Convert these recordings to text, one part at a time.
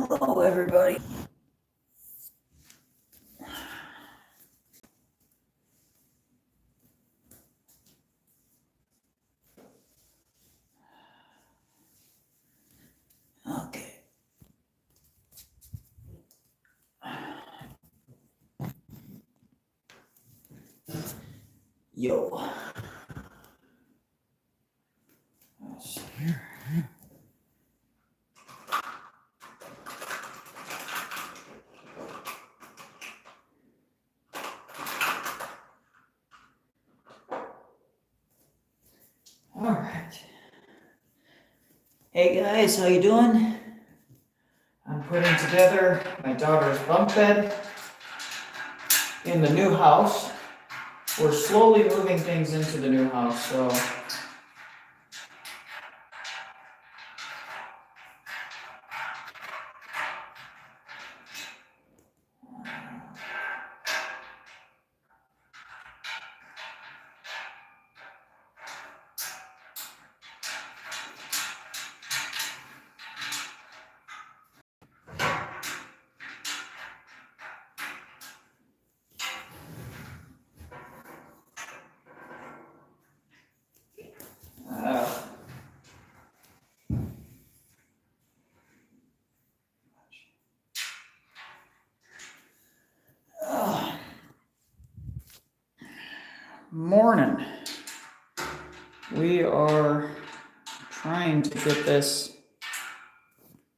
Hello, everybody. Okay. Yo. Let's see here. All right. Hey guys, how you doing? I'm putting together my daughter's bunk bed in the new house. We're slowly moving things into the new house, so morning. We are trying to get this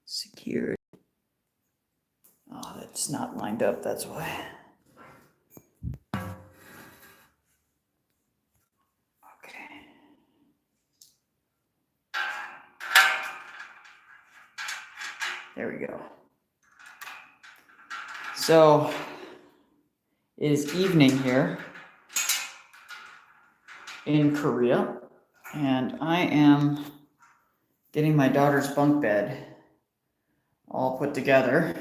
secured. Oh, that's not lined up, that's why. Okay. There we go. So, it is evening here in Korea, and I am getting my daughter's bunk bed all put together.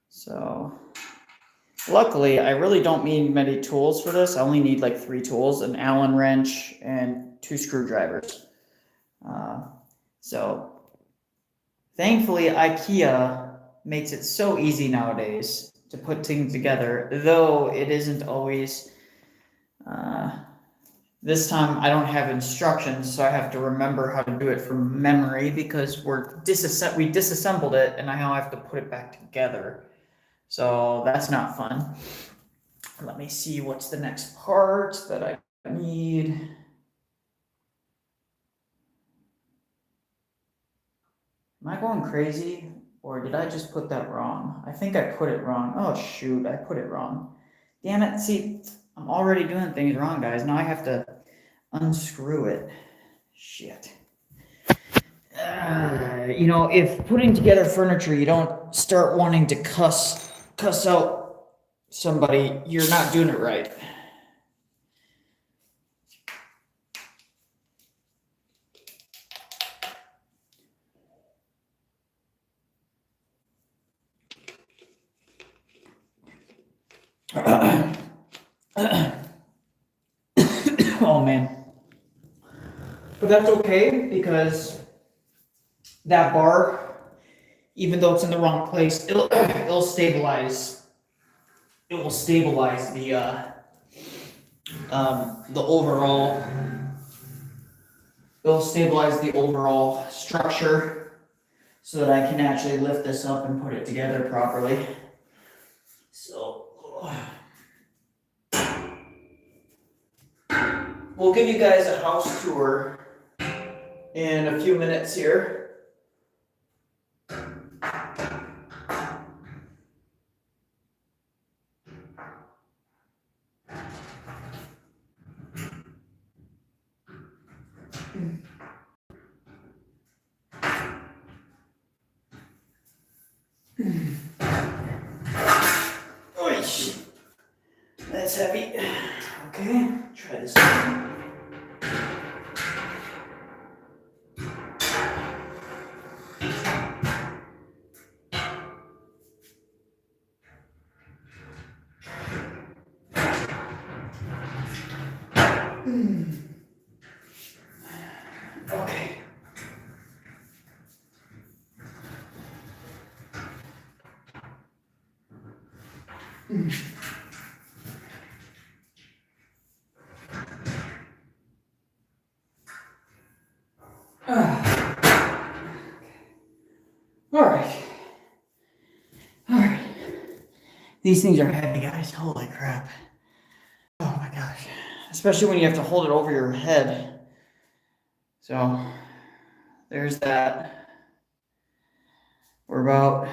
So luckily I really don't need many tools for this. I only need like 3 tools, an Allen wrench and 2 screwdrivers. So thankfully IKEA makes it so easy nowadays to put things together, though it isn't always. This time I don't have instructions, so I have to remember how to do it from memory because we disassembled it and I now have to put it back together. So that's not fun. Let me see what's the next part that I need. Am I going crazy or did I just put that wrong? I think I put it wrong. Oh shoot, I put it wrong. Damn it, see, I'm already doing things wrong, guys. Now I have to unscrew it. Shit. You know, if putting together furniture, you don't start wanting to cuss out somebody, you're not doing it right. Oh man. But that's okay because that bar, even though it's in the wrong place, it'll stabilize. It will stabilize the overall. It'll stabilize the overall structure so that I can actually lift this up and put it together properly. So we'll give you guys a house tour in a few minutes here. Oh shit, that's heavy. Okay, try this one. Okay. All right. All right. These things are heavy, guys. Holy crap. Oh my gosh. Especially when you have to hold it over your head. So, there's that. We're about...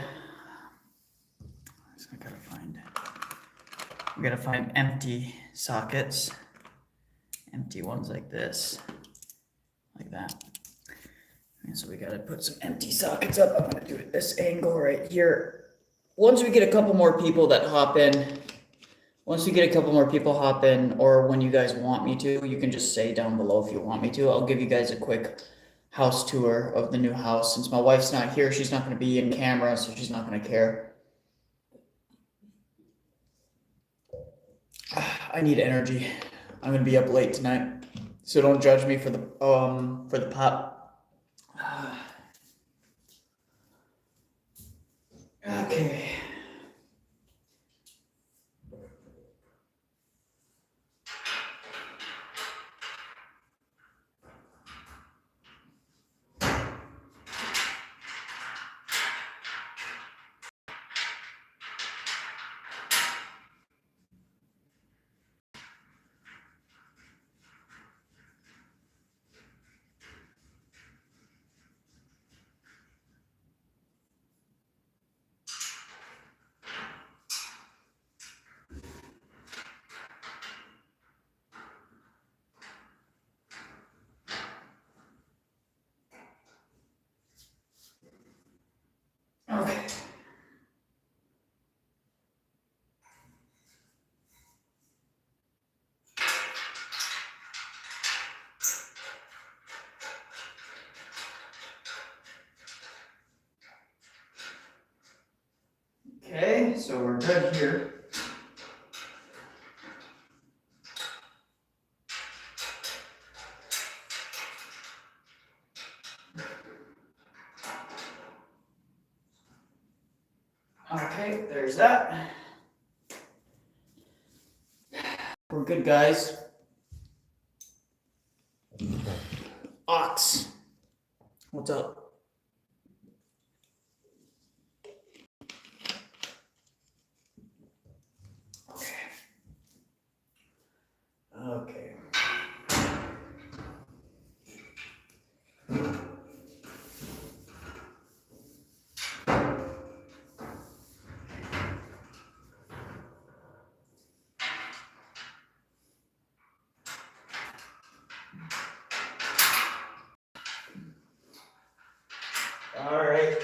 We gotta find empty sockets. Empty ones like this. Like that. And so we gotta put some empty sockets up. I'm gonna do it this angle right here. Once we get a couple more people that hop in, or when you guys want me to, you can just say down below if you want me to. I'll give you guys a quick house tour of the new house. Since my wife's not here, she's not gonna be in camera, so she's not gonna care. I need energy. I'm gonna be up late tonight, so don't judge me for the pop. Okay. Okay. Okay, so we're good here. Okay, there's that. We're good, guys. Ox, what's up? Okay. All right.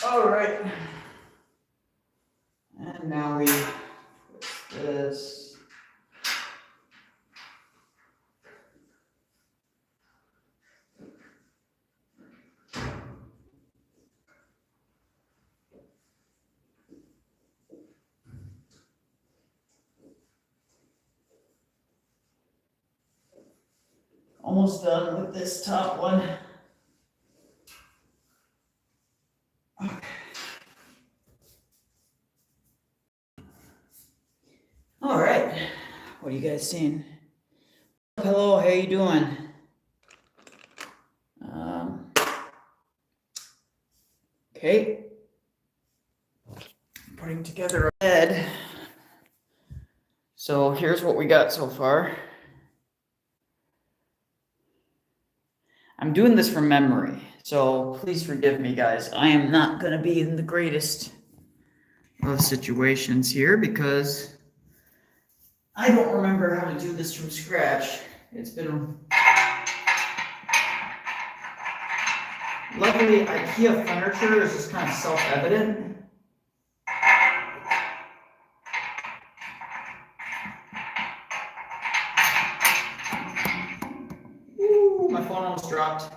All right. And now we twist this. Almost done with this top one. All right. What are you guys seeing? Hello, how you doing? Okay. Putting together a bed. So here's what we got so far. I'm doing this from memory, so please forgive me, guys. I am not going to be in the greatest of situations here because I don't remember how to do this from scratch. It's been... Luckily, IKEA furniture is just kind of self-evident. phone almost dropped.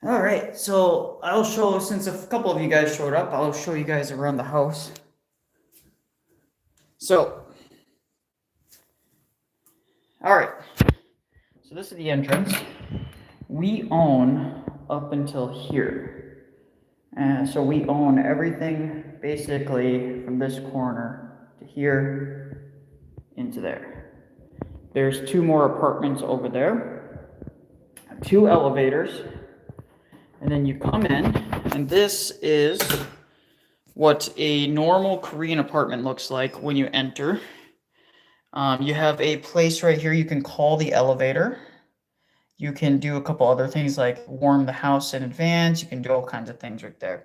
All right, so I'll show, since a couple of you guys showed up, I'll show you guys around the house. So, all right, so this is the entrance. We own up until here. And so we own everything basically from this corner to here into there. There's 2 more apartments over there, 2 elevators, and then you come in, and this is what a normal Korean apartment looks like when you enter. You have a place right here you can call the elevator. You can do a couple other things like warm the house in advance. You can do all kinds of things right there.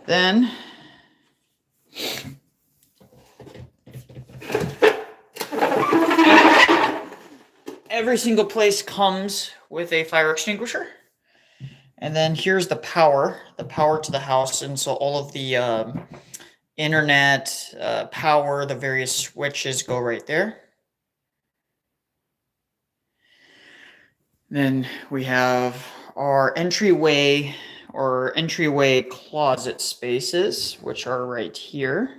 Then every single place comes with a fire extinguisher. And then here's the power to the house. And so all of the internet, power, the various switches go right there. Then we have our entryway closet spaces, which are right here.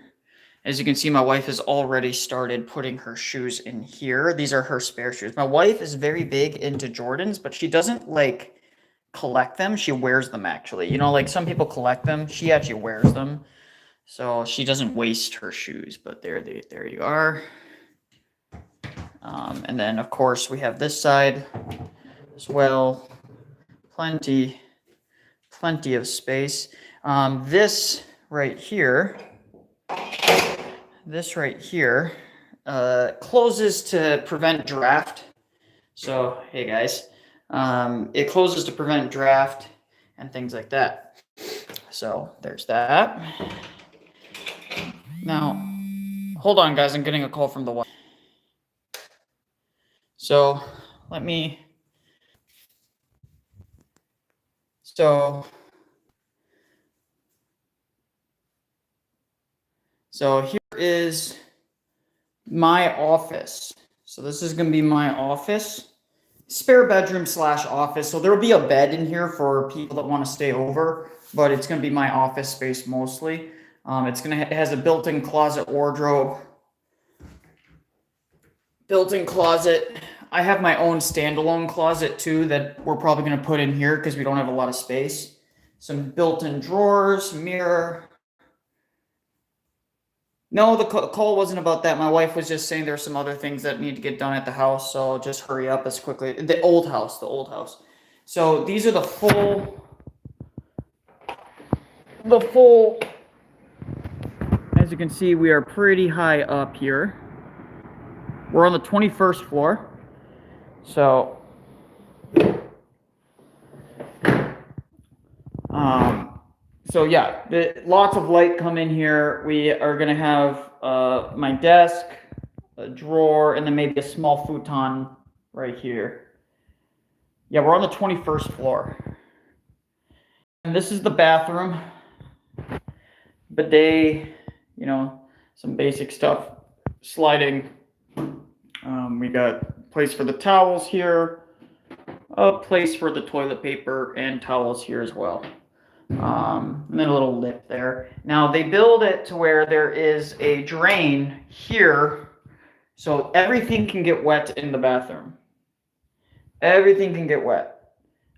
As you can see, my wife has already started putting her shoes in here. These are her spare shoes. My wife is very big into Jordans, but she doesn't like collect them. She wears them, actually. You know, like some people collect them. She actually wears them. So she doesn't waste her shoes, but there you are. And then, of course, we have this side as well. Plenty of space. This right here closes to prevent draft. So, hey guys, it closes to prevent draft and things like that. So there's that. Now, hold on guys, I'm getting a call from the wife. So So here is my office. So this is going to be my office. Spare bedroom / office. So there will be a bed in here for people that want to stay over, but it's going to be my office space mostly. It has a built-in closet wardrobe. Built-in closet. I have my own standalone closet too that we're probably going to put in here because we don't have a lot of space. Some built-in drawers, mirror. No, the call wasn't about that. My wife was just saying there's some other things that need to get done at the house, so just hurry up as quickly. The old house. So these are the full, as you can see, we are pretty high up here. We're on the 21st floor. So yeah, lots of light come in here. We are going to have my desk, a drawer, and then maybe a small futon right here. Yeah, we're on the 21st floor. And this is the bathroom. Bidet, you know, some basic stuff. Sliding. We got a place for the towels here. A place for the toilet paper and towels here as well. And then a little lip there. Now they build it to where there is a drain here, so everything can get wet in the bathroom. Everything can get wet.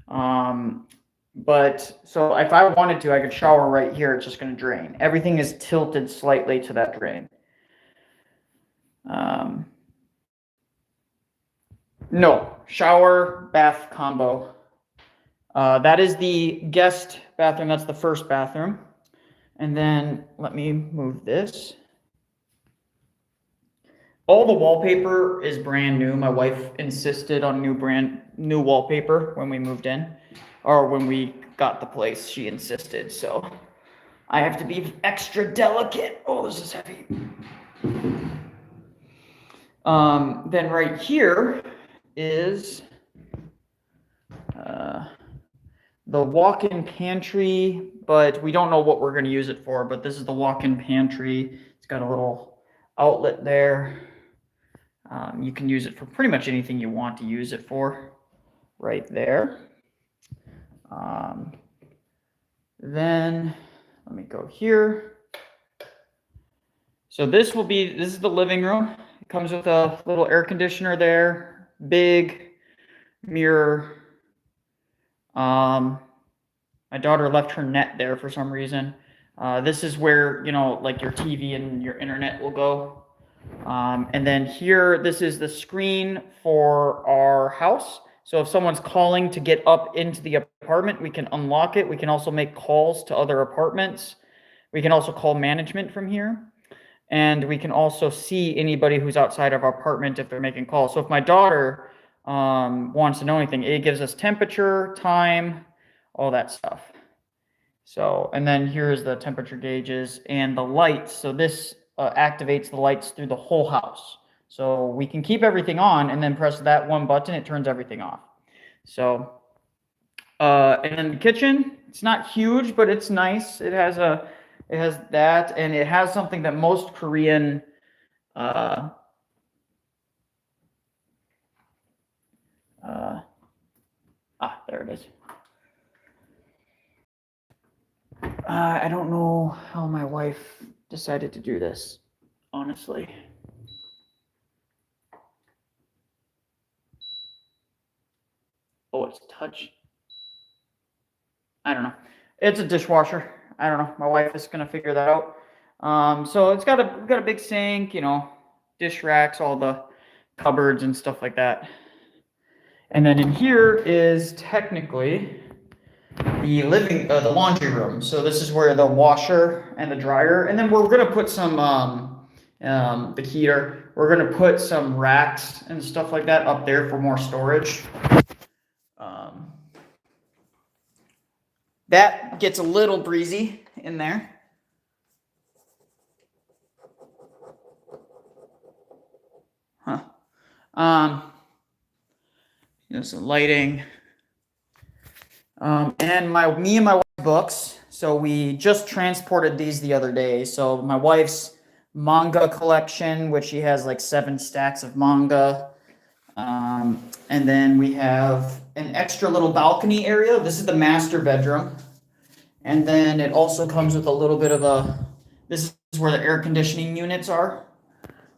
But so if I wanted to, I could shower right here. It's just going to drain. Everything is tilted slightly to that drain. No, shower bath combo. That is the guest bathroom. That's the first bathroom. And then let me move this. All the wallpaper is brand new. My wife insisted on new wallpaper when we moved in, or when we got the place. She insisted, so I have to be extra delicate. Oh, this is heavy. Then right here is the walk-in pantry, but we don't know what we're going to use it for, but this is the walk-in pantry. It's got a little outlet there. You can use it for pretty much anything you want to use it for right there. Then let me go here. So this is the living room. It comes with a little air conditioner there, big mirror. My daughter left her net there for some reason. This is where, like your TV and your internet will go. And then here, this is the screen for our house. So if someone's calling to get up into the apartment, we can unlock it. We can also make calls to other apartments. We can also call management from here. And we can also see anybody who's outside of our apartment if they're making calls. So if my daughter wants to know anything, it gives us temperature, time, all that stuff. So, and then here's the temperature gauges and the lights. So this activates the lights through the whole house. So we can keep everything on and then press that one button, it turns everything off. So, and then the kitchen, it's not huge, but it's nice. It has that, and it has something that most Korean, there it is. I don't know how my wife decided to do this, honestly. Oh, it's touch. I don't know. It's a dishwasher. I don't know. My wife is gonna figure that out. So it's got a big sink, dish racks, all the cupboards and stuff like that. And then in here is technically the laundry room. So this is where the washer and the dryer, and then we're gonna put some the heater. We're gonna put some racks and stuff like that up there for more storage. That gets a little breezy in there. Some lighting. And me and my wife's books. So we just transported these the other day. So my wife's manga collection, which she has like 7 stacks of manga. And then we have an extra little balcony area. This is the master bedroom. And then it also comes with a little bit of this is where the air conditioning units are.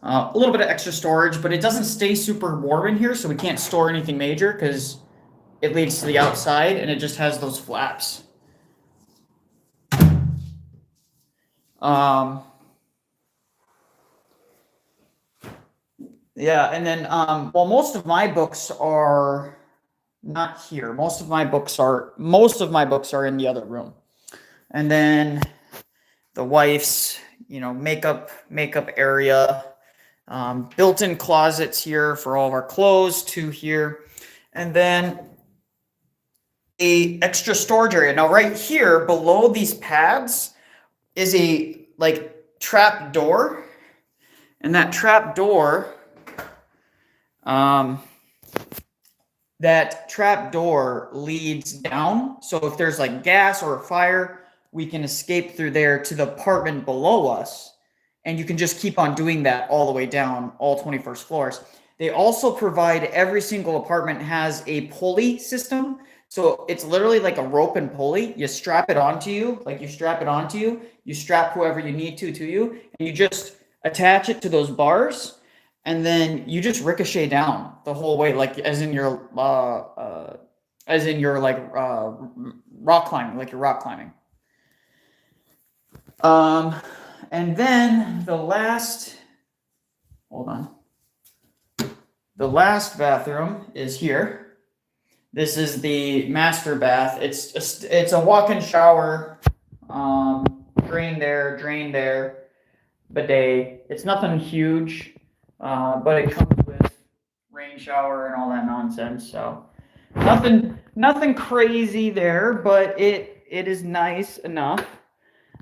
A little bit of extra storage, but it doesn't stay super warm in here, so we can't store anything major because it leads to the outside and it just has those flaps. Yeah, and then, well, most of my books are not here. Most of my books are in the other room. And then the wife's, makeup area, built-in closets here for all of our clothes, 2 here. And then a extra storage area. Now, right here below these pads is a trap door, and that trap door, leads down. So if there's gas or a fire, we can escape through there to the apartment below us, and you can just keep on doing that all the way down all 21st floors. They also provide, every single apartment has a pulley system. So it's literally like a rope and pulley. You strap it onto you, you strap whoever you need to you, and you just attach it to those bars, and then you just ricochet down the whole way, as in your rock climbing, like you're rock climbing. And then the last bathroom is here. This is the master bath. It's a walk-in shower, drain there, bidet. It's nothing huge, but it comes with rain shower and all that nonsense. So nothing crazy there, but it is nice enough.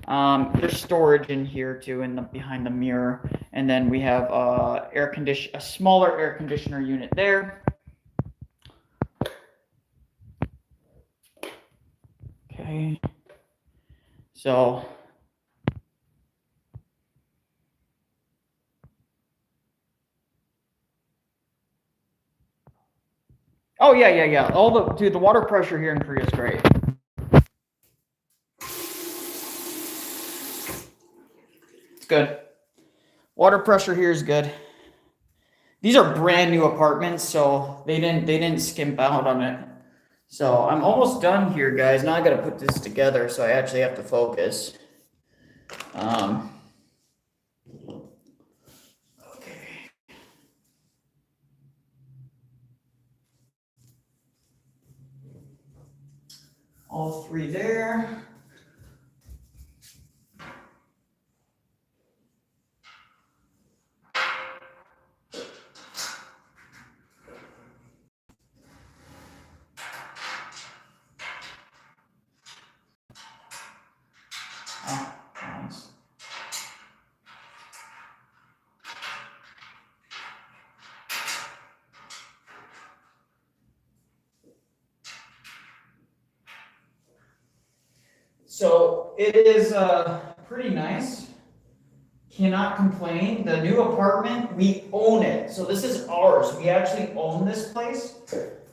There's storage in here too, behind the mirror, and then we have a smaller air conditioner unit there. Okay. So. Oh yeah. The water pressure here in Korea is great. It's good. Water pressure here is good. These are brand new apartments, so they didn't skimp out on it. So I'm almost done here, guys. Now I gotta put this together, so I actually have to focus. Okay. All three there. Oh, nice. So it is pretty nice. Cannot complain. The new apartment, we own it. So this is ours. We actually own this place.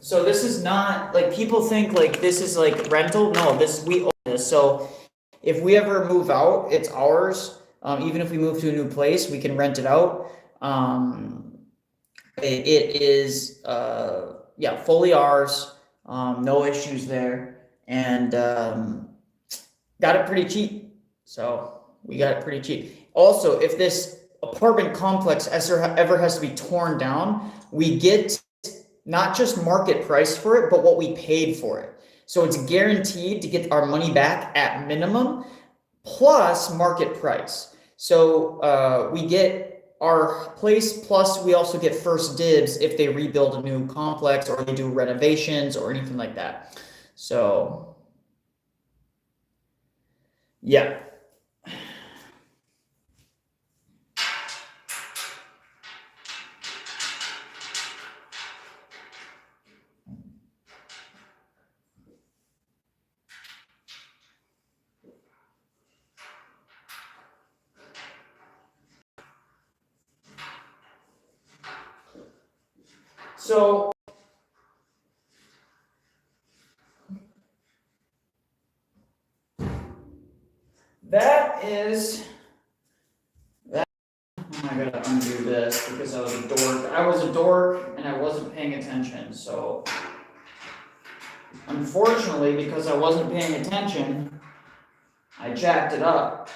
So this is not like people think like this is like rental. No, we own this. So if we ever move out, it's ours. Even if we move to a new place, we can rent it out. It is fully ours. No issues there, and got it pretty cheap. So we got it pretty cheap. Also, if this apartment complex ever has to be torn down, we get not just market price for it, but what we paid for it. So it's guaranteed to get our money back at minimum, plus market price. So we get our place, plus we also get first dibs if they rebuild a new complex or they do renovations or anything like that. So, yeah. So that is that. I gotta undo this because I was a dork. I was a dork and I wasn't paying attention. So unfortunately, because I wasn't paying attention, I jacked it up.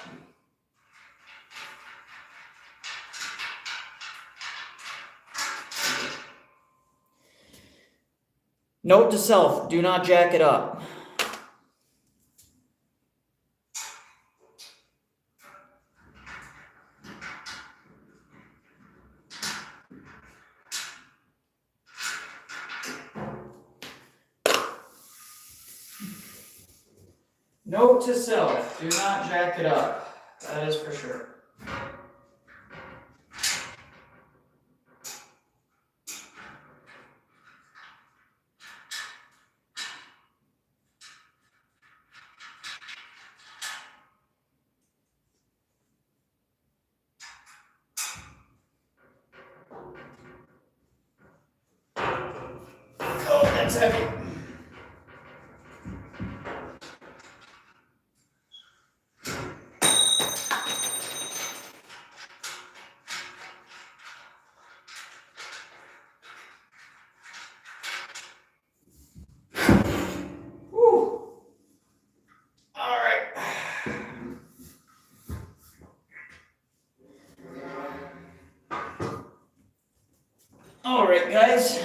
Note to self, do not jack it up. Note to self, do not jack it up. That is for sure. Oh, that's heavy. All right, guys.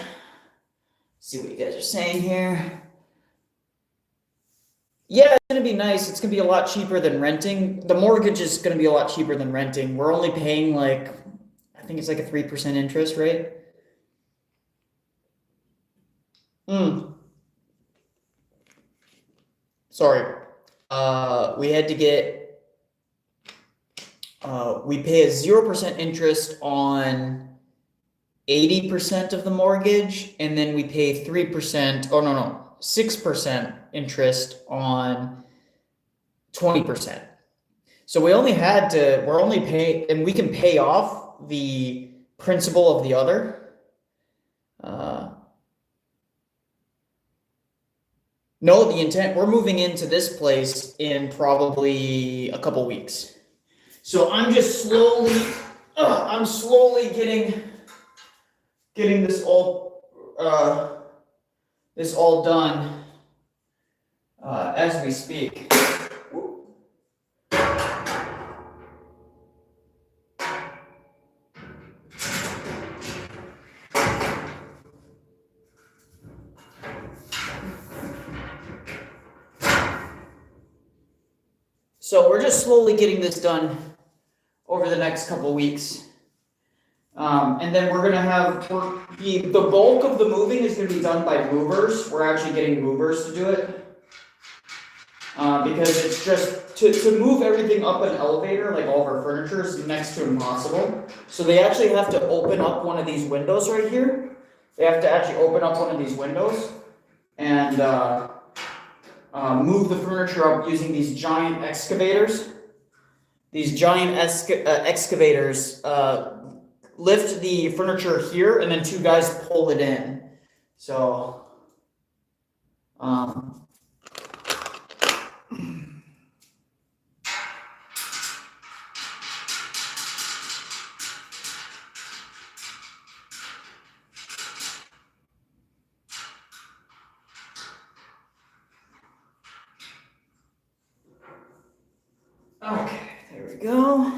See what you guys are saying here. Yeah, it's going to be nice. It's going to be a lot cheaper than renting. The mortgage is going to be a lot cheaper than renting. We're only paying I think it's like a 3% interest rate. Sorry. We had to get, we pay a 0% interest on 80% of the mortgage, and then we pay 3%, 6% interest on 20%. So we only had to, we're only paying, and we can pay off the principal of the other. No, the intent, we're moving into this place in probably a couple weeks. So I'm just slowly, I'm slowly getting this all done as we speak. So we're just slowly getting this done over the next couple weeks. And then we're gonna have, the bulk of the moving is gonna be done by movers. We're actually getting movers to do it. Because it's just, to move everything up an elevator, like all of our furniture, is next to impossible. So they actually have to open up one of these windows right here. They have to actually open up one of these windows and move the furniture up using these giant excavators. These giant excavators lift the furniture here, and then two guys pull it in. So, okay, there we go.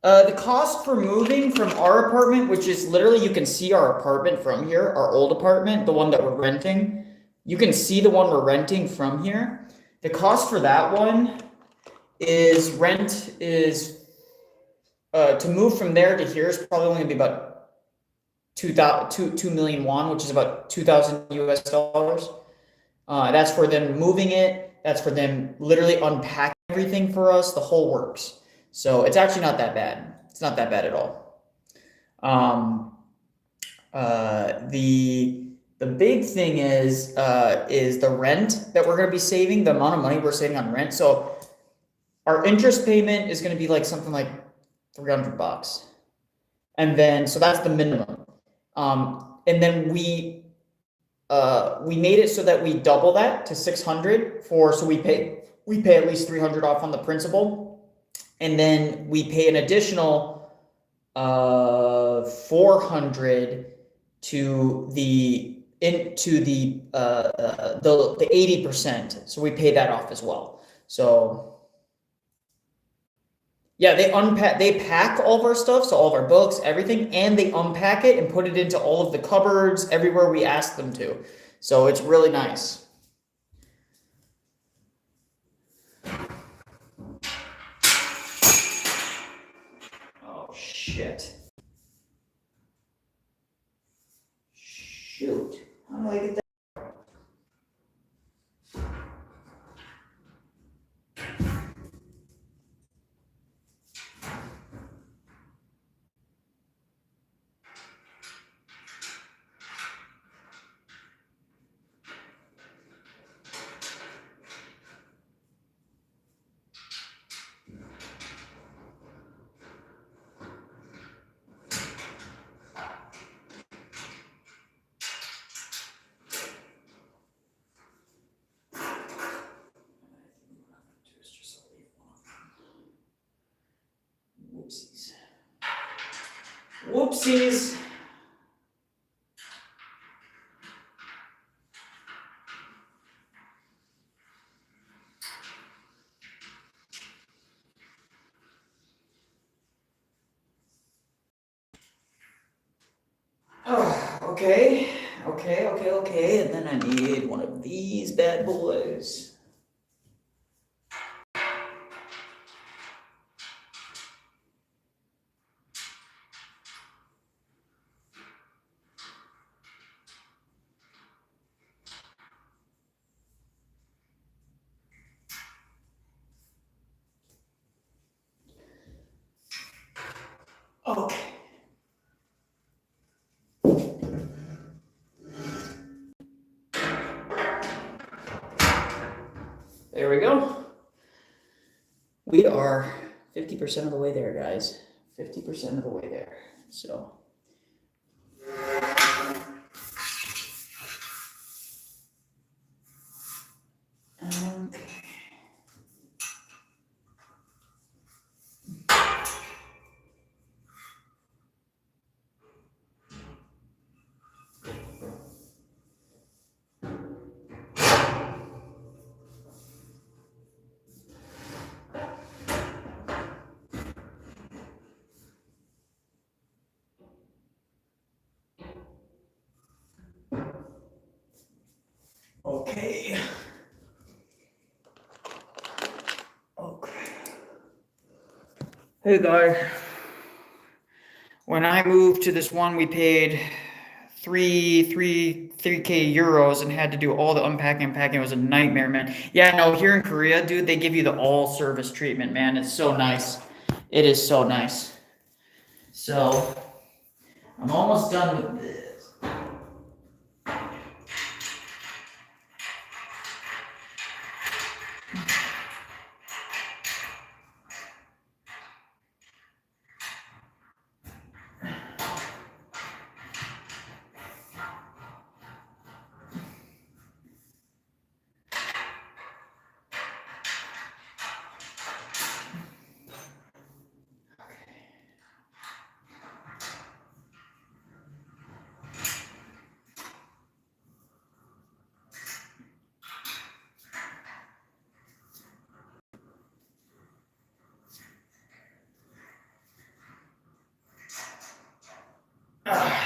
The cost for moving from our apartment, which is literally, you can see our apartment from here, our old apartment, the one that we're renting. You can see the one we're renting from here. The cost for that one is to move from there to here is probably only gonna be about 2 million won, which is about 2,000 US dollars. That's for them moving it. That's for them literally unpacking everything for us, the whole works. So it's actually not that bad. It's not that bad at all. The big thing is the rent that we're going to be saving, the amount of money we're saving on rent. So our interest payment is going to be like something like $300. And then, so that's the minimum. And then we made it so that we double that to 600 so we pay at least 300 off on the principal. And then we pay an additional 400 to the 80%. So we pay that off as well. So yeah, they pack all of our stuff, so all of our books, everything, and they unpack it and put it into all of the cupboards everywhere we ask them to. So it's really nice. Oh shit. Shoot. How do I get that? Whoopsies. Whoopsies. Oh, okay. And then I need one of these bad boys. Okay. There we go. We are 50% of the way there, guys. 50% of the way there. So. Okay. Okay. Hey guys. When I moved to this one, we paid 3k euros and had to do all the unpacking and packing. It was a nightmare, man. Yeah, no, here in Korea, dude, they give you the all service treatment, man. It's so nice. It is so nice. So I'm almost done with this.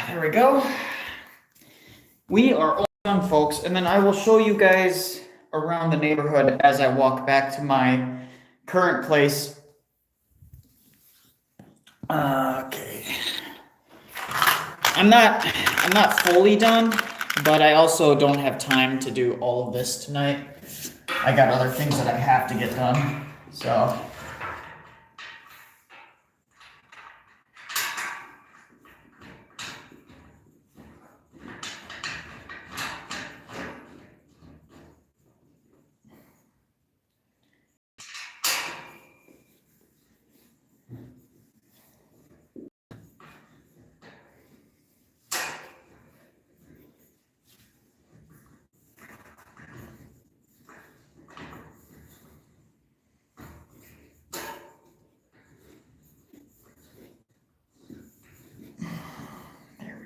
There we go. We are all done, folks, and then I will show you guys around the neighborhood as I walk back to my current place. Okay. I'm not fully done, but I also don't have time to do all of this tonight. I got other things that I have to get done, so.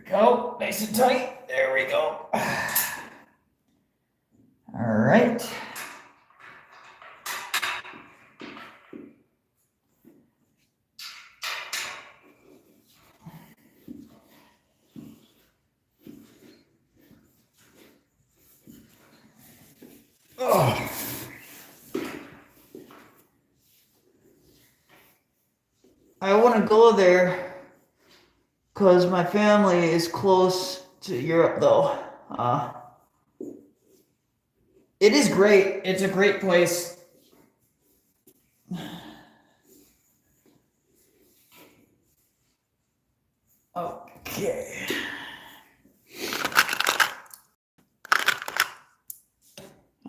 Go, nice and tight. There we go. All right. Oh. I want to go there because my family is close to Europe, though. It is great. It's a great place. Okay.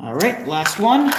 All right, last one.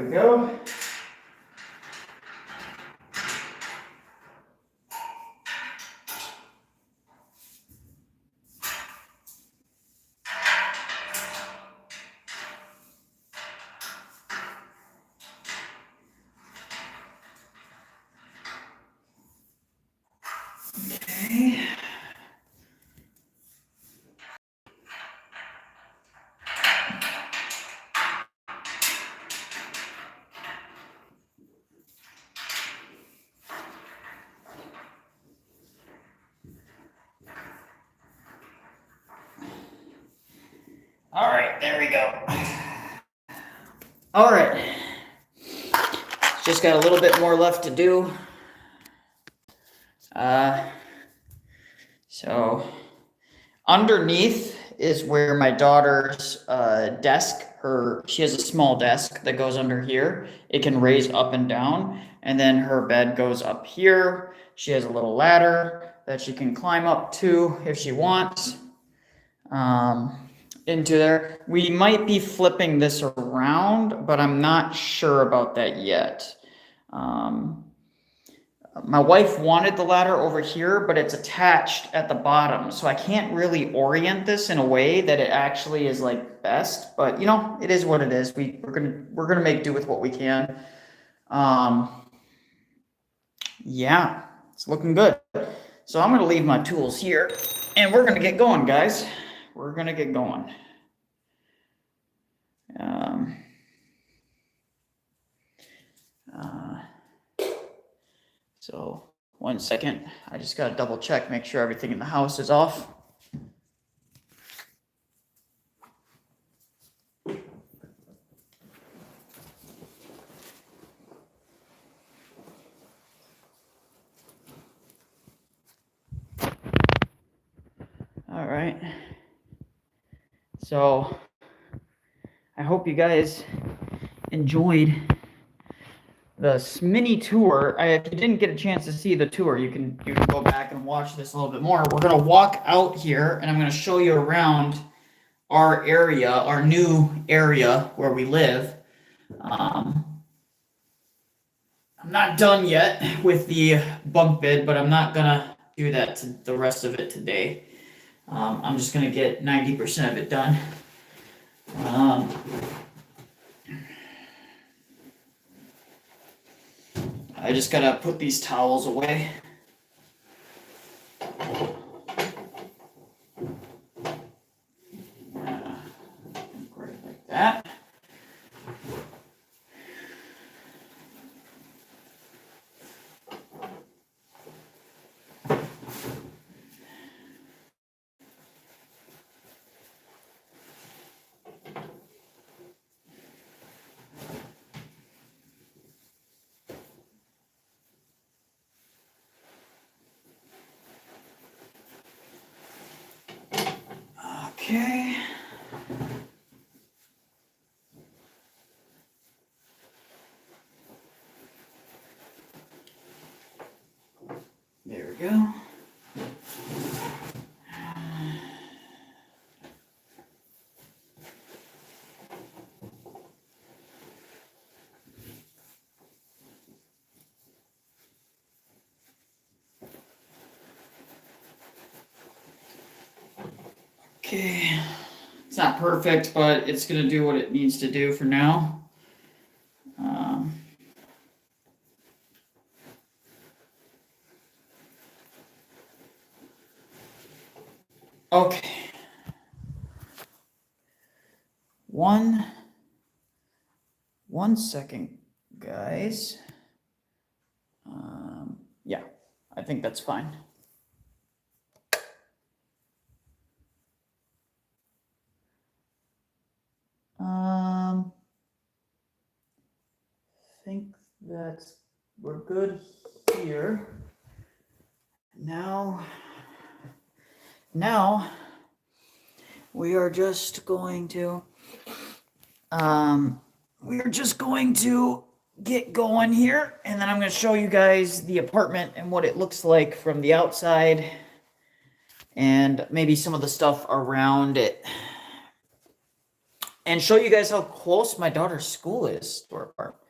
we go. Okay. All right, there we go. All right. Just got a little bit more left to do. So underneath is where my daughter's desk, she has a small desk that goes under here. It can raise up and down, and then her bed goes up here. She has a little ladder that she can climb up to if she wants. Into there. We might be flipping this around, but I'm not sure about that yet. My wife wanted the ladder over here, but it's attached at the bottom, so I can't really orient this in a way that it actually is like best. But you know, it is what it is. We're gonna make do with what we can. Yeah, it's looking good. So I'm gonna leave my tools here, and we're gonna get going, guys. We're gonna get going. So 1 second, I just gotta double check, make sure everything in the house is off. All right. So I hope you guys enjoyed the mini tour. If you didn't get a chance to see the tour, you can go back and watch this a little bit more. We're gonna walk out here, and I'm gonna show you around our area, our new area where we live. I'm not done yet with the bunk bed, but I'm not gonna do that to the rest of it today. I'm just gonna get 90% of it done. I just gotta put these towels away. Right like that. Okay. There we go. Okay. It's not perfect, but it's going to do what it needs to do for now. Okay. One second, guys. Yeah, I think that's fine. I think that we're good here. Now we are just going to get going here, and then I'm going to show you guys the apartment and what it looks like from the outside, and maybe some of the stuff around it. and show you guys how close my daughter's school is to our apartment.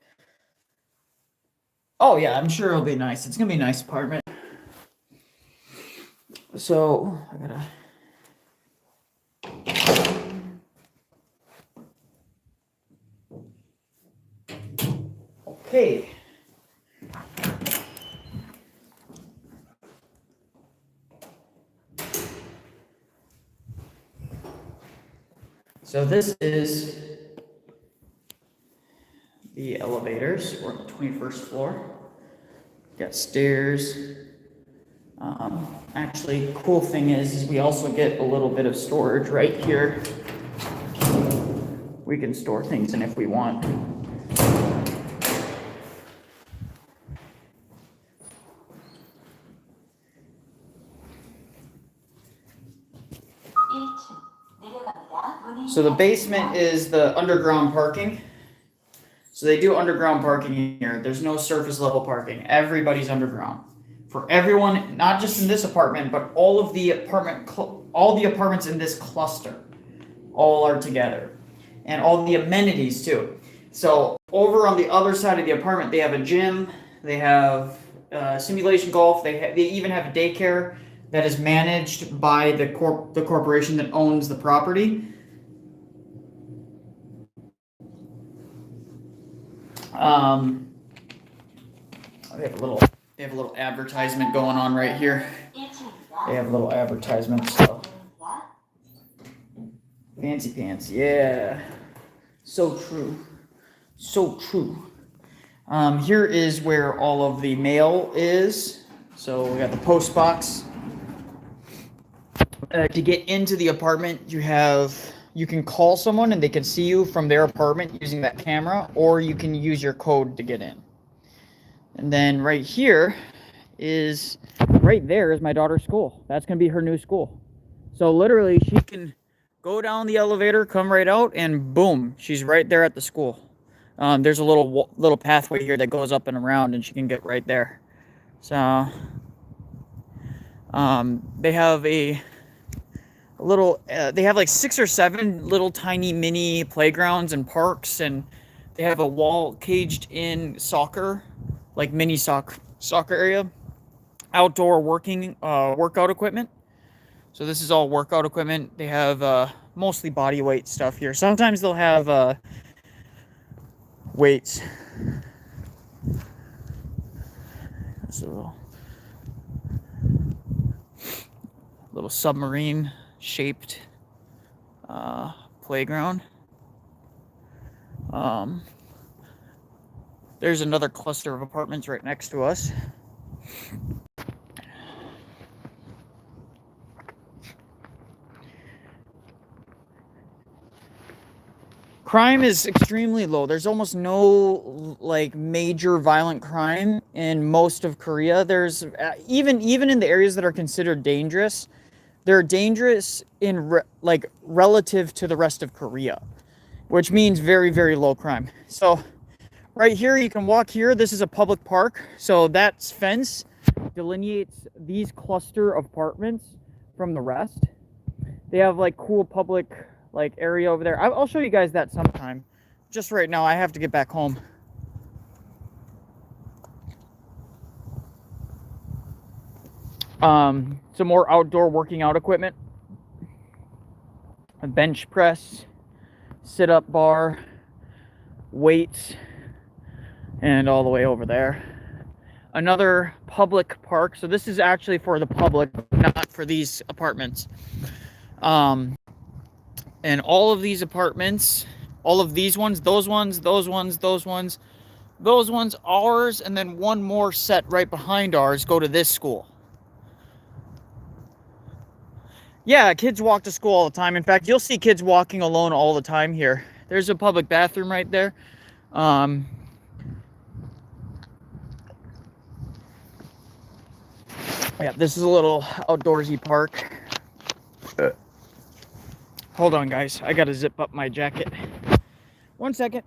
Oh yeah, I'm sure it'll be nice. It's gonna be a nice apartment. So I gotta. Okay. So this is the elevators. We're on the 21st floor. Got stairs. Actually, cool thing is we also get a little bit of storage right here. We can store things in if we want. So the basement is the underground parking. So they do underground parking here. There's no surface level parking. Everybody's underground. For everyone, not just in this apartment, but all the apartments in this cluster, all are together, and all the amenities too. So over on the other side of the apartment, they have a gym. They have simulation golf. They even have a daycare that is managed by the corporation that owns the property. They have a little advertisement going on right here. They have a little advertisement, so fancy pants, yeah. So true. So true. Here is where all of the mail is. So we got the post box. To get into the apartment, you can call someone and they can see you from their apartment using that camera, or you can use your code to get in. And then right there is my daughter's school. That's going to be her new school. So literally she can go down the elevator, come right out, and boom, she's right there at the school. There's a little pathway here that goes up and around, and she can get right there. So they have they have like 6 or 7 little tiny mini playgrounds and parks, and they have a wall caged in soccer, like mini soccer area, outdoor workout equipment. So this is all workout equipment. They have mostly body weight stuff here. Sometimes they'll have weights. That's a little submarine shaped playground. There's another cluster of apartments right next to us. Crime is extremely low. There's almost no like major violent crime in most of Korea. There's even in the areas that are considered dangerous, they're dangerous in relative to the rest of Korea, which means very, very low crime. So right here, you can walk here. This is a public park. So that fence delineates these cluster of apartments from the rest. They have like cool public area over there. I'll show you guys that sometime. Just right now, I have to get back home. Some more outdoor working out equipment. A bench press, sit-up bar, weights, and all the way over there. Another public park. So this is actually for the public, not for these apartments. And all of these apartments, all of these ones, those ones, ours, and then one more set right behind ours go to this school. Yeah, kids walk to school all the time. In fact, you'll see kids walking alone all the time here. There's a public bathroom right there. Yeah, this is a little outdoorsy park. Hold on, guys. I gotta zip up my jacket. 1 second.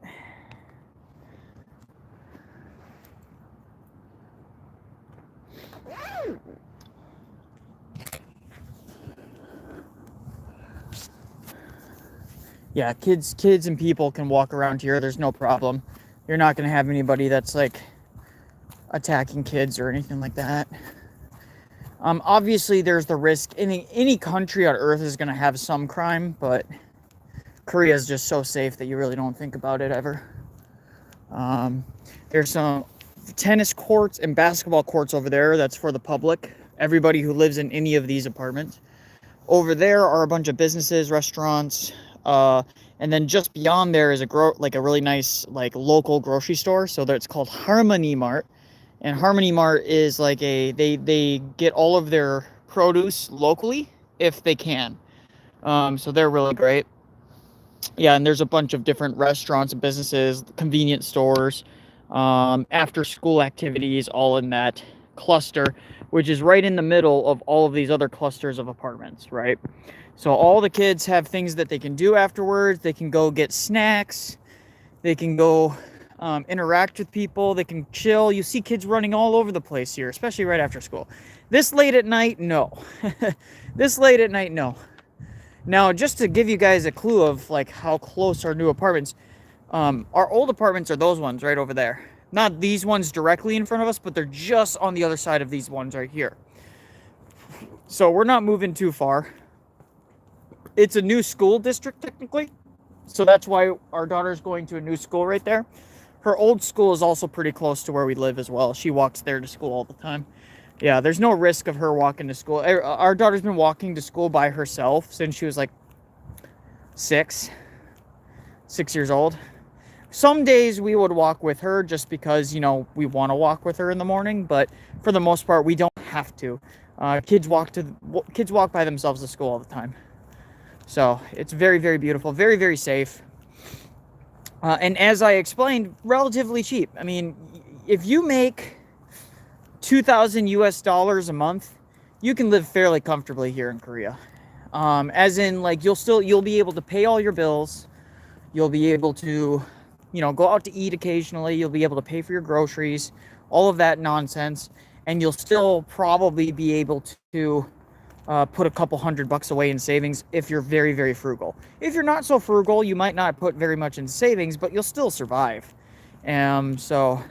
yeah, kids and people can walk around here. There's no problem. You're not going to have anybody that's like attacking kids or anything like that. Obviously, there's the risk. Any country on earth is going to have some crime, but Korea is just so safe that you really don't think about it ever. There's some tennis courts and basketball courts over there. That's for the public. Everybody who lives in any of these apartments. Over there are a bunch of businesses, restaurants, and then just beyond there is a really nice like local grocery store. So it's called Harmony Mart, and Harmony Mart is like they get all of their produce locally if they can. So they're really great. Yeah, and there's a bunch of different restaurants and businesses, convenience stores, after school activities, all in that cluster, which is right in the middle of all of these other clusters of apartments, right? So all the kids have things that they can do afterwards. They can go get snacks. They can go interact with people. They can chill. You see kids running all over the place here, especially right after school. This late at night, no. This late at night, no. Now, just to give you guys a clue of like how close our new apartments, our old apartments are those ones right over there. Not these ones directly in front of us, but they're just on the other side of these ones right here. So we're not moving too far. It's a new school district technically. So that's why our daughter's going to a new school right there. Her old school is also pretty close to where we live as well. She walks there to school all the time. Yeah, there's no risk of her walking to school. Our daughter's been walking to school by herself since she was like 6 years old. Some days we would walk with her just because, you know, we want to walk with her in the morning, but for the most part, we don't have to. Kids walk by themselves to school all the time. So it's very, very beautiful, very, very safe. And as I explained, relatively cheap. I mean, if you make $2,000 a month, you can live fairly comfortably here in Korea. As in, like, you'll be able to pay all your bills. You'll be able to, you know, go out to eat occasionally. You'll be able to pay for your groceries, all of that nonsense. And you'll still probably be able to put a couple $100 away in savings if you're very, very frugal. If you're not so frugal, you might not put very much in savings, but you'll still survive. So,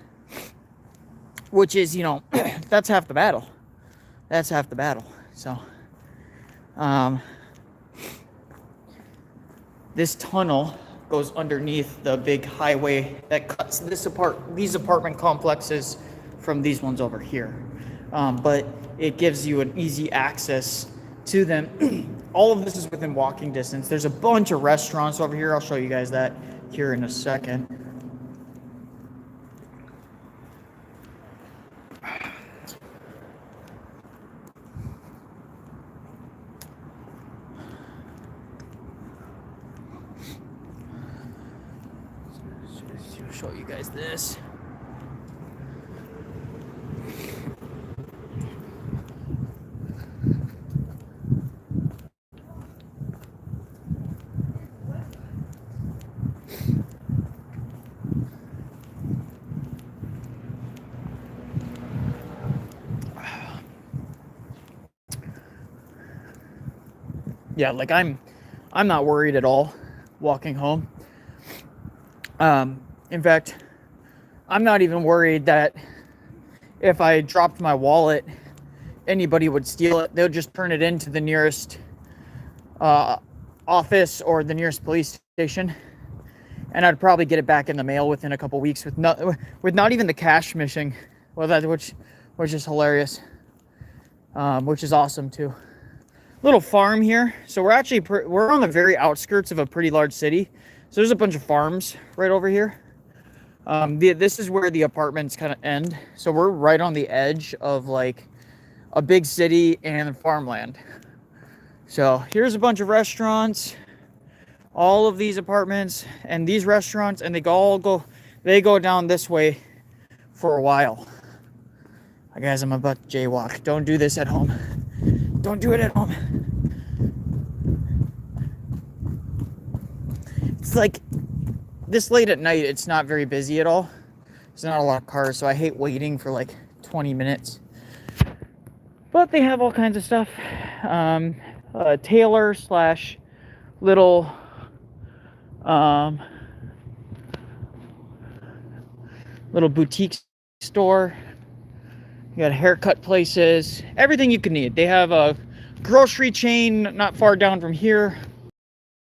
which is, you know, that's half the battle. That's half the battle. So, this tunnel goes underneath the big highway that cuts these apartment complexes from these ones over here. But it gives you an easy access to them. All of this is within walking distance. There's a bunch of restaurants over here. I'll show you guys that here in a second. Show you guys this. Yeah, like I'm not worried at all walking home. In fact, I'm not even worried that if I dropped my wallet, anybody would steal it. They'll just turn it into the nearest office or the nearest police station, and I'd probably get it back in the mail within a couple weeks with not even the cash missing. Well, which is hilarious, which is awesome too. Little farm here. So we're on the very outskirts of a pretty large city. So there's a bunch of farms right over here. This is where the apartments kind of end. So we're right on the edge of like a big city and farmland. So here's a bunch of restaurants, all of these apartments and these restaurants, and they go down this way for a while. Guys, I'm about to jaywalk. Don't do this at home. Don't do it at home. It's like this late at night, it's not very busy at all. There's not a lot of cars, so I hate waiting for like 20 minutes. But they have all kinds of stuff. Tailor / little Little boutique store. You got haircut places, everything you can need. They have a grocery chain not far down from here.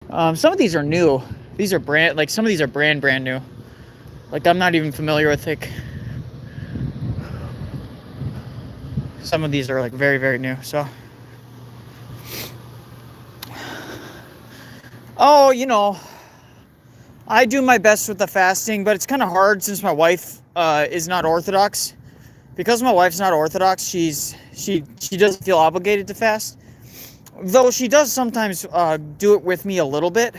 Some of these are new. These are some of these are brand new. Like, I'm not even familiar with, like, some of these are, like, very new. So, oh, I do my best with the fasting, but it's kind of hard since my wife is not Orthodox. Because my wife's not Orthodox, she doesn't feel obligated to fast. Though she does sometimes do it with me a little bit.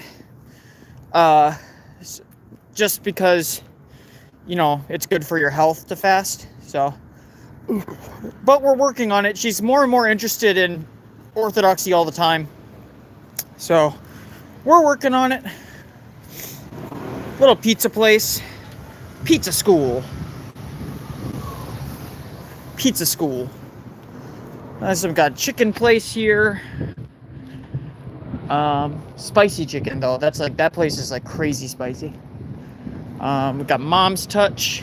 Just because, it's good for your health to fast. So, but we're working on it. She's more and more interested in Orthodoxy all the time. So, we're working on it. Little pizza place. Pizza school. Pizza school. So we've got chicken place here. Spicy chicken though. That place is like crazy spicy. We've got Mom's Touch.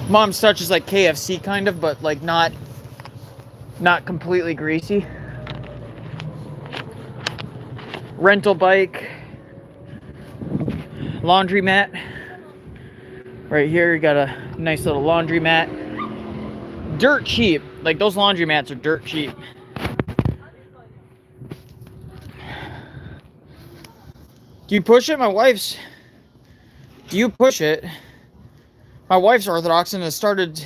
Mom's Touch is like KFC kind of, but like not completely greasy. Rental bike. Laundromat. Right here, you got a nice little laundromat. Dirt cheap. Like, those laundromats are dirt cheap. Do you push it? Do you push it? My wife's Orthodox and has started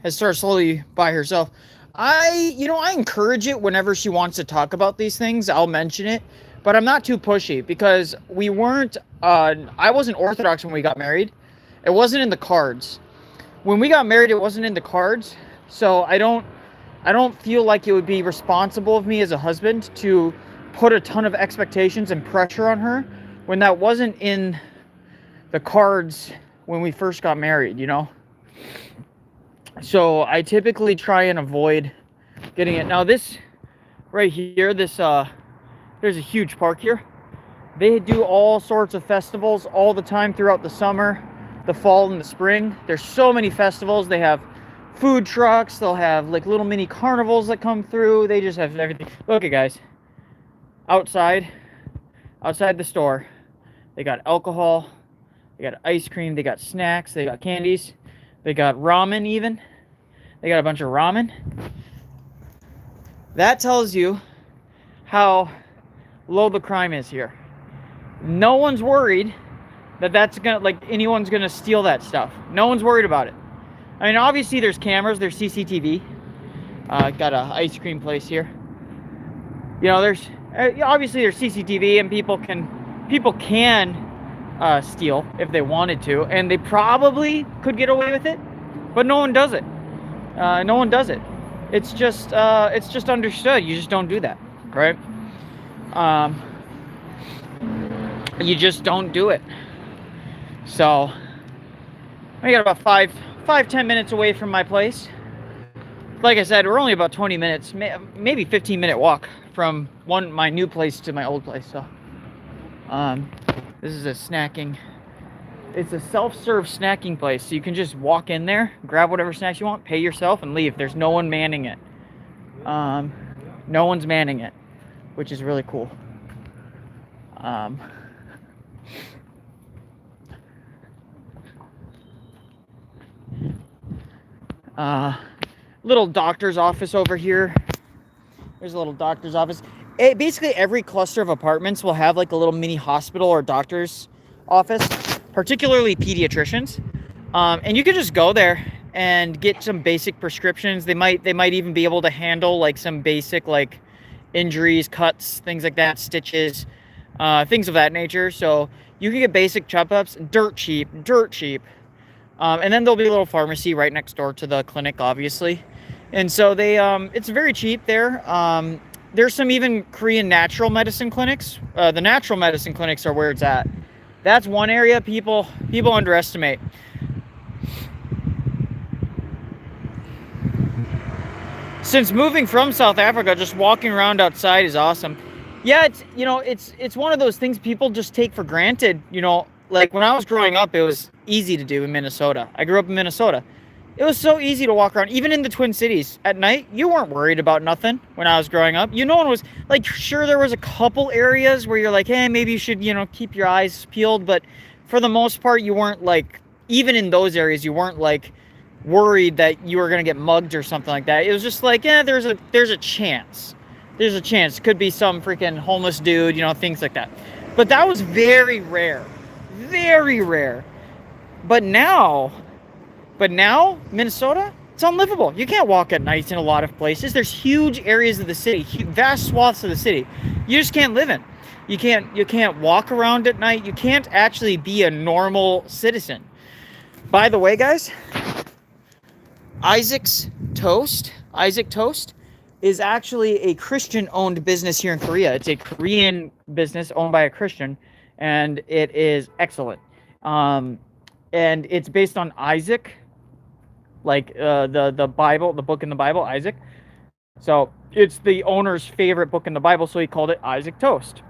slowly by herself. I encourage it whenever she wants to talk about these things. I'll mention it. But I'm not too pushy because I wasn't Orthodox when we got married. It wasn't in the cards. When we got married, it wasn't in the cards. So I don't feel like it would be responsible of me as a husband to put a ton of expectations and pressure on her when that wasn't in the cards when we first got married, So I typically try and avoid getting it. Now this right here, there's a huge park here. They do all sorts of festivals all the time throughout the summer, the fall, and the spring. There's so many festivals. They have food trucks. They'll have like little mini carnivals that come through. They just have everything. Look at guys. Outside the store, they got alcohol, they got ice cream, they got snacks, they got candies, they got ramen even. They got a bunch of ramen. That tells you how low the crime is here. No one's worried that anyone's gonna steal that stuff. No one's worried about it. I mean, obviously there's cameras, there's CCTV. Got a ice cream place here. There's CCTV and people can steal if they wanted to, and they probably could get away with it, but no one does it. It's just understood. You just don't do that, right? You just don't do it. So I got about 5-10 minutes away from my place. Like I said, we're only about 20 minutes, maybe 15-minute walk from my new place to my old place. So this is it's a self-serve snacking place. So you can just walk in there, grab whatever snacks you want, pay yourself, and leave. There's no one manning it. No one's manning it, which is really cool. Little doctor's office over here. There's a little doctor's office. Basically every cluster of apartments will have like a little mini hospital or doctor's office, particularly pediatricians. And you can just go there and get some basic prescriptions. They might even be able to handle like some basic like injuries, cuts, things like that, stitches, things of that nature. So you can get basic checkups, dirt cheap. And then there'll be a little pharmacy right next door to the clinic, obviously. And so it's very cheap there. There's some even Korean natural medicine clinics. The natural medicine clinics are where it's at. That's one area people underestimate. since moving from South Africa, just walking around outside is awesome. Yeah, it's one of those things people just take for granted. Like when I was growing up, it was easy to do in Minnesota. I grew up in Minnesota. It was so easy to walk around, even in the Twin Cities. At night, you weren't worried about nothing when I was growing up. No one was, like, sure, there was a couple areas where you're like, hey, maybe you should, keep your eyes peeled. But for the most part, you weren't, like, even in those areas, you weren't, like, worried that you were going to get mugged or something like that. It was just like, yeah, there's a chance. There's a chance. It could be some freaking homeless dude, things like that. But that was very rare. Very rare. But now, Minnesota, it's unlivable. You can't walk at night in a lot of places. There's huge areas of the city, vast swaths of the city, you just can't live in. You can't walk around at night. You can't actually be a normal citizen. By the way, guys, Isaac Toast is actually a Christian-owned business here in Korea. It's a Korean business owned by a Christian, and it is excellent. And it's based on Isaac, like the Bible, the book in the Bible, Isaac. So it's the owner's favorite book in the Bible, so he called it Isaac Toast.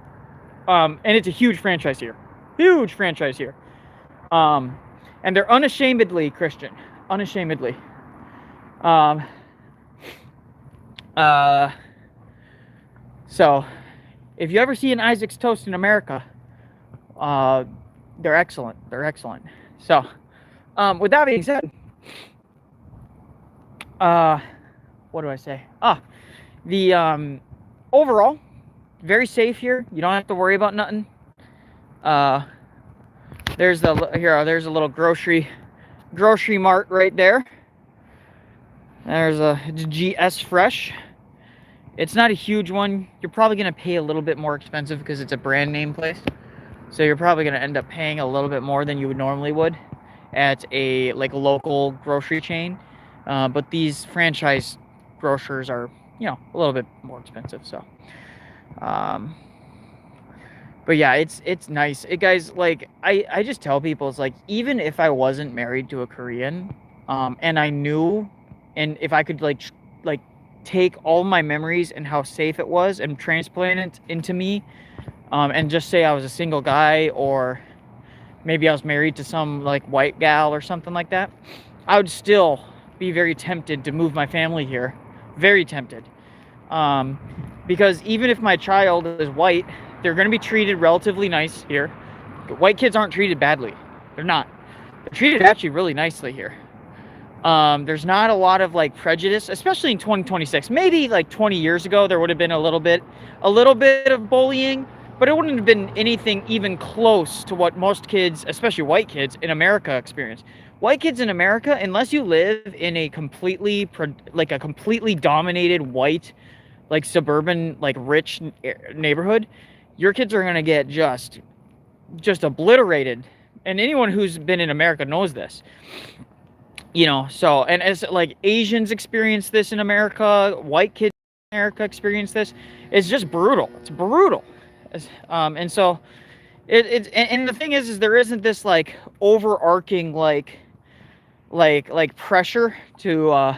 And it's a huge franchise here. And they're unashamedly Christian. Unashamedly. So if you ever see an Isaac's Toast in America, they're excellent. So, with that being said, what do I say? The overall, very safe here. You don't have to worry about nothing. There's a little grocery mart right there. There's a GS Fresh. It's not a huge one. You're probably going to pay a little bit more expensive because it's a brand name place. So you're probably going to end up paying a little bit more than you would normally would at a local grocery chain. But these franchise grocers are, a little bit more expensive. So, but yeah, it's nice. Guys, I just tell people, it's like, even if I wasn't married to a Korean, and I knew, and if I could take all my memories and how safe it was and transplant it into me, and just say I was a single guy, or maybe I was married to some white gal or something like that, I would still be very tempted to move my family here. Very tempted. Because even if my child is white, they're going to be treated relatively nice here. White kids aren't treated badly. They're not. They're treated actually really nicely here. There's not a lot of prejudice, especially in 2026. Maybe 20 years ago there would have been a little bit of bullying, but it wouldn't have been anything even close to what most kids, especially white kids in America, experience. White kids in America, unless you live in a completely dominated white, suburban, rich neighborhood, your kids are gonna get just obliterated. And anyone who's been in America knows this. So, and as Asians experience this in America, white kids in America experience this, it's just brutal. It's brutal. And so and the thing is there isn't this overarching pressure to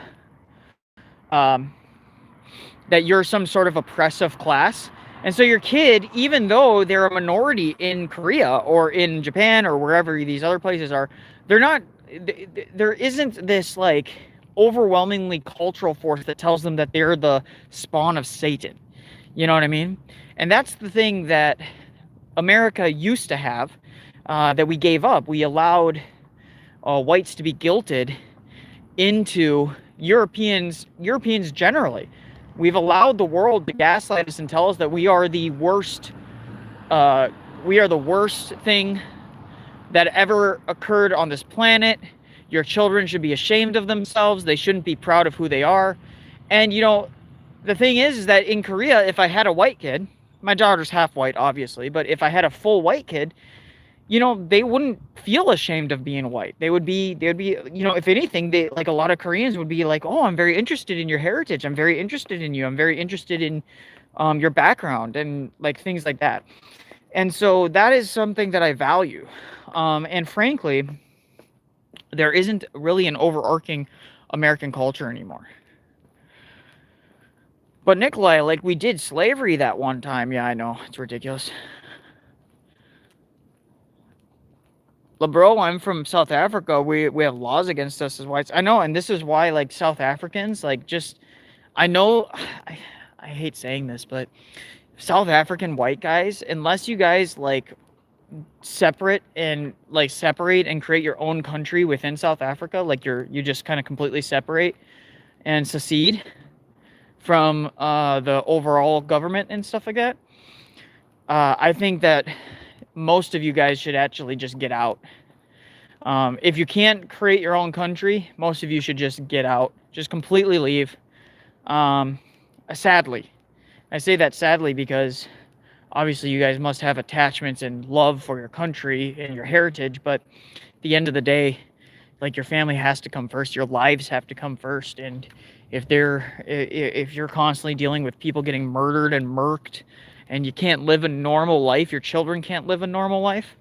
that you're some sort of oppressive class. And so your kid, even though they're a minority in Korea or in Japan or wherever these other places are, there isn't this overwhelmingly cultural force that tells them that they're the spawn of Satan. You know what I mean? And that's the thing that America used to have, that we gave up. We allowed whites to be guilted into Europeans generally. We've allowed the world to gaslight us and tell us that we are the worst thing that ever occurred on this planet. Your children should be ashamed of themselves. They shouldn't be proud of who they are. And the thing is that in Korea, if I had a white kid, my daughter's half white, obviously, but if I had a full white kid, they wouldn't feel ashamed of being white. They would be, if anything, they, a lot of Koreans would be like, oh, I'm very interested in your heritage. I'm very interested in you. I'm very interested in your background and things like that. And so that is something that I value. And frankly, there isn't really an overarching American culture anymore. But Nicholai, like, we did slavery that one time. Yeah, I know, it's ridiculous. Bro, I'm from South Africa. We have laws against us as whites. I know, and this is why, like, South Africans, like, just I know, I hate saying this, but South African white guys, unless you guys like separate and create your own country within South Africa, like you just kind of completely separate and secede from the overall government and stuff like that. I think that most of you guys should actually just get out. If you can't create your own country, most of you should just get out, just completely leave. Sadly, I say that sadly because obviously you guys must have attachments and love for your country and your heritage, but at the end of the day, like, your family has to come first, your lives have to come first. And if you're constantly dealing with people getting murdered and murked, and you can't live a normal life, your children can't live a normal life,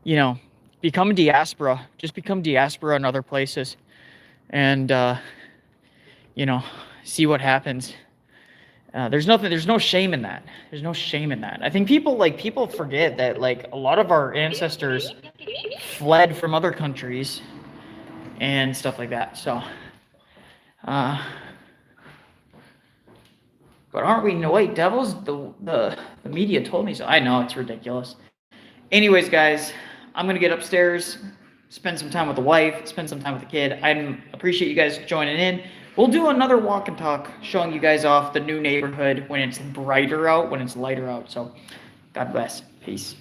you know, become diaspora. Just become diaspora in other places, and you know, see what happens. There's no shame in that. There's no shame in that. I think people forget that, like, a lot of our ancestors fled from other countries and stuff like that. So, but aren't we no white devils? The media told me so. I know, it's ridiculous. Anyways, guys, I'm gonna get upstairs, spend some time with the wife, spend some time with the kid. I appreciate you guys joining in. We'll do another walk and talk, showing you guys off the new neighborhood when it's brighter out, when it's lighter out. So, God bless. Peace.